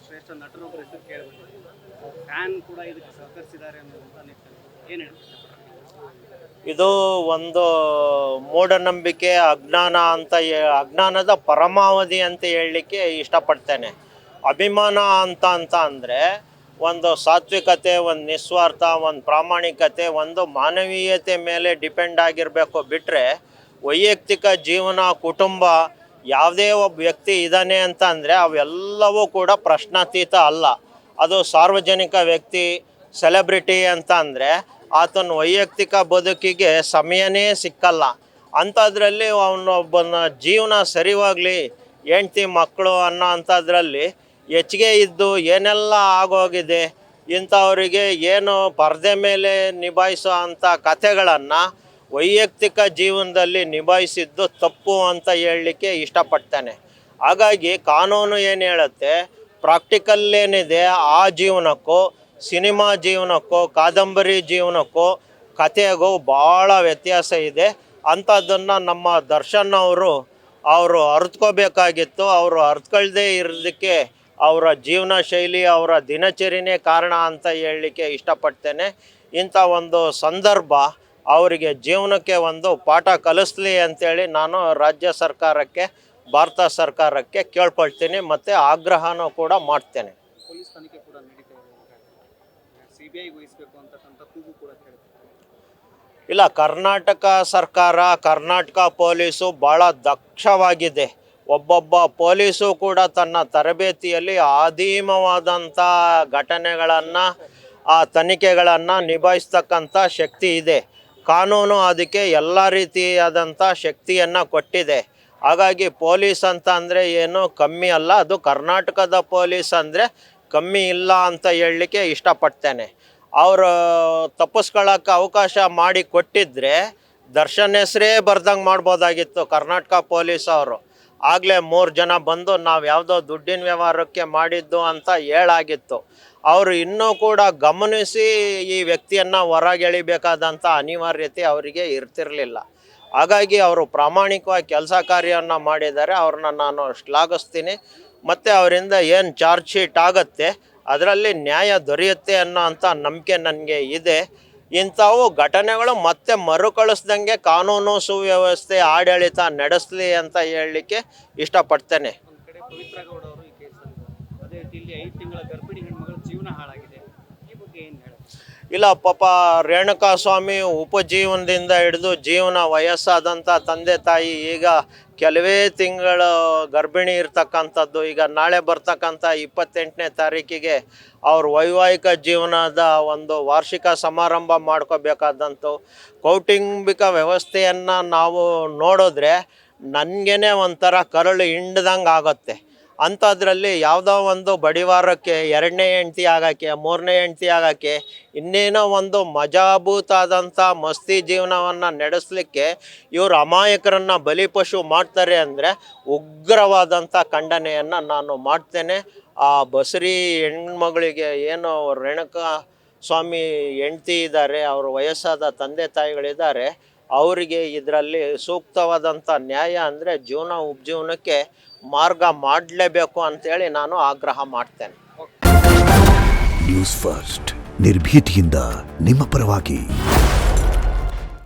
ಶ್ರೇಷ್ಠ ನಟರೊಬ್ಬರ ಹೆಸರು ಕೇಳಿಬಂದಿದೆ. ಫ್ಯಾನ್ ಕೂಡ ಇದಕ್ಕೆ ಸಹಕರಿಸಿದ್ದಾರೆ ಅನ್ನೋದಂತ ನಿಟ್ಟಿನಲ್ಲಿ ಏನು ಹೇಳಿ ಇದು ಒಂದು ಮೂಢನಂಬಿಕೆ, ಅಜ್ಞಾನ ಅಂತ ಅಜ್ಞಾನದ ಪರಮಾವಧಿ ಅಂತ ಹೇಳಲಿಕ್ಕೆ ಇಷ್ಟಪಡ್ತೇನೆ. ಅಭಿಮಾನ ಅಂತ ಅಂದರೆ ಒಂದು ಸಾತ್ವಿಕತೆ, ಒಂದು ನಿಸ್ವಾರ್ಥ, ಒಂದು ಪ್ರಾಮಾಣಿಕತೆ, ಒಂದು ಮಾನವೀಯತೆ ಮೇಲೆ ಡಿಪೆಂಡ್ ಆಗಿರಬೇಕು. ಬಿಟ್ಟರೆ ವೈಯಕ್ತಿಕ ಜೀವನ, ಕುಟುಂಬ, ಯಾವುದೇ ಒಬ್ಬ ವ್ಯಕ್ತಿ ಇದ್ದಾನೆ ಅಂತ ಅಂದರೆ ಅವೆಲ್ಲವೂ ಕೂಡ ಪ್ರಶ್ನಾತೀತ ಅಲ್ಲ. ಅದು ಸಾರ್ವಜನಿಕ ವ್ಯಕ್ತಿ, ಸೆಲೆಬ್ರಿಟಿ ಅಂತ ಅಂದರೆ ಆತನ ವೈಯಕ್ತಿಕ ಬದುಕಿಗೆ ಸಮಯನೇ ಸಿಕ್ಕಲ್ಲ. ಅಂಥದ್ರಲ್ಲಿ ಅವನೊಬ್ಬನ ಜೀವನ ಸರಿವಾಗಲಿ, ಹೆಂಡ್ತಿ ಮಕ್ಕಳು ಅನ್ನೋ ಅಂಥದ್ರಲ್ಲಿ ಹೆಚ್ಚಿಗೆ ಇದ್ದು ಏನೆಲ್ಲ ಆಗೋಗಿದೆ, ಇಂಥವರಿಗೆ ಏನು ಪರದೆ ಮೇಲೆ ನಿಭಾಯಿಸೋ ಅಂಥ ಕಥೆಗಳನ್ನು ವೈಯಕ್ತಿಕ ಜೀವನದಲ್ಲಿ ನಿಭಾಯಿಸಿದ್ದು ತಪ್ಪು ಅಂತ ಹೇಳಲಿಕ್ಕೆ ಇಷ್ಟಪಡ್ತೇನೆ. ಹಾಗಾಗಿ ಕಾನೂನು ಏನು ಹೇಳುತ್ತೆ, ಪ್ರಾಕ್ಟಿಕಲ್ ಏನಿದೆ ಆ ಜೀವನಕ್ಕೂ, ಸಿನಿಮಾ ಜೀವನಕ್ಕೂ, ಕಾದಂಬರಿ ಜೀವನಕ್ಕೂ, ಕಥೆಗೂ ಭಾಳ ವ್ಯತ್ಯಾಸ ಇದೆ. ಅಂಥದ್ದನ್ನು ನಮ್ಮ ದರ್ಶನ್ ಅವರು ಅರ್ಥಕೋಬೇಕಾಗಿತ್ತು. ಅವರು ಅರ್ಥಕೊಳ್ದೇ ಇರೋದಕ್ಕೆ ಅವರ ಜೀವನ ಶೈಲಿ, ಅವರ ದಿನಚರಿನೇ ಕಾರಣ ಅಂತ ಹೇಳಲಿಕ್ಕೆ ಇಷ್ಟಪಡ್ತೇನೆ. ಇಂಥ ಒಂದು ಸಂದರ್ಭ ಅವರಿಗೆ ಜೀವನಕ್ಕೆ ಒಂದು ಪಾಠ ಕಲಿಸ್ಲಿ ಅಂತೇಳಿ ನಾನು ರಾಜ್ಯ ಸರ್ಕಾರಕ್ಕೆ, ಭಾರತ ಸರ್ಕಾರಕ್ಕೆ ಕೇಳ್ಕೊಳ್ತೀನಿ ಮತ್ತು ಆಗ್ರಹನೂ ಕೂಡ ಮಾಡ್ತೇನೆ. ಪೊಲೀಸ್ ತನಿಖೆ ಕೂಡ ನಡೀತಾ ಇದೆ, ಸಿಬಿಐ ವಹಿಸಬೇಕು ಅಂತಕ್ಕಂಥ ಕೂಗು ಕೂಡ ಕೇಳ್ತಾರೆ. ಇಲ್ಲ, ಕರ್ನಾಟಕ ಸರ್ಕಾರ, ಕರ್ನಾಟಕ ಪೊಲೀಸು ಭಾಳ ದಕ್ಷವಾಗಿದೆ. ಒಬ್ಬೊಬ್ಬ ಪೊಲೀಸು ಕೂಡ ತನ್ನ ತರಬೇತಿಯಲ್ಲಿ ಆದೀಮವಾದಂಥ ಘಟನೆಗಳನ್ನು, ಆ ತನಿಖೆಗಳನ್ನು ನಿಭಾಯಿಸ್ತಕ್ಕಂಥ ಶಕ್ತಿ ಇದೆ. ಕಾನೂನು ಅದಕ್ಕೆ ಎಲ್ಲ ರೀತಿಯಾದಂಥ ಶಕ್ತಿಯನ್ನು ಕೊಟ್ಟಿದೆ. ಹಾಗಾಗಿ ಪೊಲೀಸ್ ಅಂತ ಅಂದರೆ ಏನು ಕಮ್ಮಿ ಅಲ್ಲ. ಅದು ಕರ್ನಾಟಕದ ಪೊಲೀಸ್ ಅಂದರೆ ಕಮ್ಮಿ ಇಲ್ಲ ಅಂತ ಹೇಳಲಿಕ್ಕೆ ಇಷ್ಟಪಡ್ತೇನೆ. ಅವರು ತಪ್ಪಿಸ್ಕೊಳ್ಳೋಕ್ಕೆ ಅವಕಾಶ ಮಾಡಿ ಕೊಟ್ಟಿದ್ದರೆ ದರ್ಶನ್ ಹೆಸರೇ ಬರ್ದಂಗೆ ಮಾಡ್ಬೋದಾಗಿತ್ತು ಕರ್ನಾಟಕ ಪೊಲೀಸ್ ಅವರು. ಆಗಲೇ 3 ಜನ ಬಂದು ನಾವು ಯಾವುದೋ ದುಡ್ಡಿನ ವ್ಯವಹಾರಕ್ಕೆ ಮಾಡಿದ್ದು ಅಂತ ಹೇಳಾಗಿತ್ತು. ಅವರು ಇನ್ನೂ ಕೂಡ ಗಮನಿಸಿ ಈ ವ್ಯಕ್ತಿಯನ್ನು ಹೊರಗೆಳಿಬೇಕಾದಂಥ ಅನಿವಾರ್ಯತೆ ಅವರಿಗೆ ಇರ್ತಿರಲಿಲ್ಲ. ಹಾಗಾಗಿ ಅವರು ಪ್ರಾಮಾಣಿಕವಾಗಿ ಕೆಲಸ ಕಾರ್ಯವನ್ನು ಮಾಡಿದ್ದಾರೆ. ಅವ್ರನ್ನ ನಾನು ಶ್ಲಾಘಿಸ್ತೀನಿ. ಮತ್ತು ಅವರಿಂದ ಏನು ಚಾರ್ಜ್ ಶೀಟ್ ಆಗುತ್ತೆ ಅದರಲ್ಲಿ ನ್ಯಾಯ ದೊರೆಯುತ್ತೆ ಅನ್ನೋ ಅಂಥ ನಂಬಿಕೆ ನನಗೆ ಇದೆ. ಇಂಥವು ಘಟನೆಗಳು ಮತ್ತೆ ಮರುಕಳಿಸ್ದಂಗೆ ಕಾನೂನು ಸುವ್ಯವಸ್ಥೆ, ಆಡಳಿತ ನಡೆಸಲಿ ಅಂತ ಹೇಳಲಿಕ್ಕೆ ಇಷ್ಟಪಡ್ತೇನೆ. ಒಂದು ಕಡೆ ಪವಿತ್ರ ಗೌಡ ಅವರು ಈ ಕೇಸಲ್ಲಿ, ಅದೇ ರೀತಿ ಇಲ್ಲಿ 5 ತಿಂಗಳ ಗರ್ಭಿಣಿ ಹೆಣ್ಮಗಳ ಜೀವನ ಹಾಳಾಗಿದೆ. ಈ ಬಗ್ಗೆ ಏನು ಹೇಳಿ? ಇಲ್ಲ, ಪಾಪ ರೇಣುಕಾಸ್ವಾಮಿ ಉಪಜೀವನದಿಂದ ಹಿಡಿದು ಜೀವನ ವಯಸ್ಸಾದಂಥ ತಂದೆ ತಾಯಿ ಈಗ ಕೆಲವೇ ತಿಂಗಳು ಗರ್ಭಿಣಿ ಇರ್ತಕ್ಕಂಥದ್ದು. ಈಗ ನಾಳೆ ಬರ್ತಕ್ಕಂಥ 28ನೇ ತಾರೀಕಿಗೆ ಅವ್ರ ವೈವಾಹಿಕ ಜೀವನದ ಒಂದು ವಾರ್ಷಿಕ ಸಮಾರಂಭ ಮಾಡ್ಕೋಬೇಕಾದಂಥ ಕೌಟುಂಬಿಕ ವ್ಯವಸ್ಥೆಯನ್ನು ನಾವು ನೋಡಿದ್ರೆ ನನಗೇ ಒಂಥರ ಕರಳು ಹಿಂಡ್ದಂಗೆ ಆಗುತ್ತೆ. ಅಂಥದ್ರಲ್ಲಿ ಯಾವುದೋ ಒಂದು ಬಡಿವಾರಕ್ಕೆ 2ನೇ ಹೆಂಡ್ತಿ ಆಗೋಕ್ಕೆ, 3ನೇ ಹೆಂಡ್ತಿ ಆಗೋಕ್ಕೆ, ಇನ್ನೇನೋ ಒಂದು ಮಜಾಬೂತಾದಂಥ ಮಸ್ತಿ ಜೀವನವನ್ನು ನಡೆಸಲಿಕ್ಕೆ ಇವರು ಅಮಾಯಕರನ್ನು ಬಲಿಪಶು ಮಾಡ್ತಾರೆ ಅಂದರೆ ಉಗ್ರವಾದಂಥ ಖಂಡನೆಯನ್ನು ನಾನು ಮಾಡ್ತೇನೆ. ಆ ಬಸರಿ ಹೆಣ್ಮಗಳಿಗೆ ಏನು ರೇಣುಕಾ ಸ್ವಾಮಿ ಹೆಂಡ್ತಿ ಇದ್ದಾರೆ, ಅವರು ವಯಸ್ಸಾದ ತಂದೆ ತಾಯಿಗಳಿದ್ದಾರೆ, ಅವರಿಗೆ ಇದರಲ್ಲಿ ಸೂಕ್ತವಾದಂಥ ನ್ಯಾಯ ಅಂದರೆ ಜೀವನ ಉಪಜೀವನಕ್ಕೆ ಮಾರ್ಗ ಮಾಡಲೇಬೇಕು ಅಂತೇಳಿ ನಾನು ಆಗ್ರಹ ಮಾಡ್ತೇನೆ. ನ್ಯೂಸ್ ಫಸ್ಟ್, ನಿರ್ಭೀತಿಯಿಂದ ನಿಮ್ಮ ಪರವಾಗಿ.